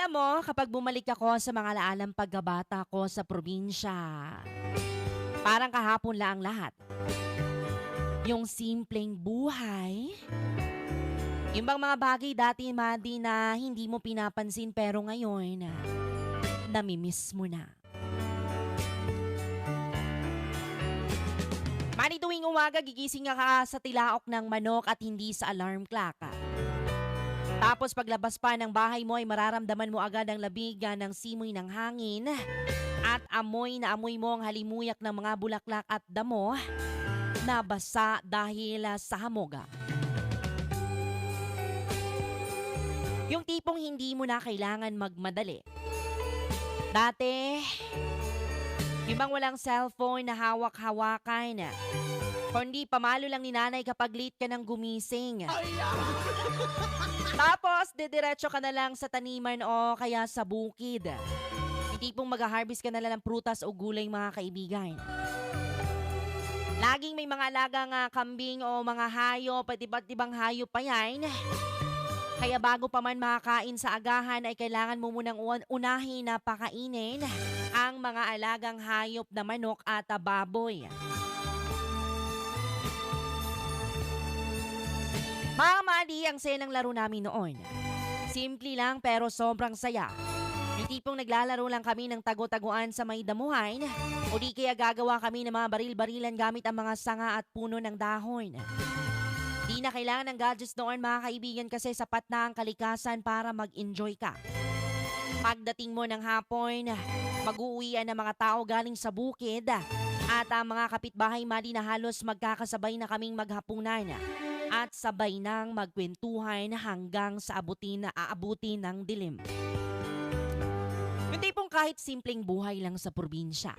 Alam mo, kapag bumalik ako sa mga alaalang pagkabata ko sa probinsya, parang kahapon lang ang lahat. Yung simpleng buhay, yung bang mga bagay dati, Madi, na hindi mo pinapansin pero ngayon, namimiss mo na. Madi, tuwing umaga, gigising ka sa tilaok ng manok at hindi sa alarm clock. Tapos paglabas pa ng bahay mo ay mararamdaman mo agad ang labigan ng simoy ng hangin at amoy na amoy mo ang halimuyak ng mga bulaklak at damo na basa dahil sa hamog. Yung tipong hindi mo na kailangan magmadali. Dati, yung bang walang cellphone na hawak-hawakan, kundi pamalo lang ni nanay kapag late ka ng gumising. Tapos, didiretso ka na lang sa taniman o kaya sa bukid. Hindi pong mag-harvest ka na lang ng prutas o gulay, mga kaibigan. Laging may mga alagang kambing o mga hayop at iba't ibang hayop pa yan. Kaya bago pa man makakain sa agahan ay kailangan mo munang unahin na pakainin ang mga alagang hayop na manok at baboy. Mga Madi, ang saya ng laro namin noon. Simple lang pero sobrang saya. Yung tipong naglalaro lang kami ng tago-taguan sa may damuhan o di kaya gagawa kami ng mga baril-barilan gamit ang mga sanga at puno ng dahon. Di na kailangan ng gadgets noon, mga kaibigan, kasi sapat na ang kalikasan para mag-enjoy ka. Pagdating mo ng hapon, mag-uuwian ng mga tao galing sa bukid at ang mga kapitbahay, Madi, na halos magkakasabay na kaming maghapunan at sabay nang magkwentuhan hanggang sa aabutin ng dilim. Yung tipong kahit simpleng buhay lang sa probinsya,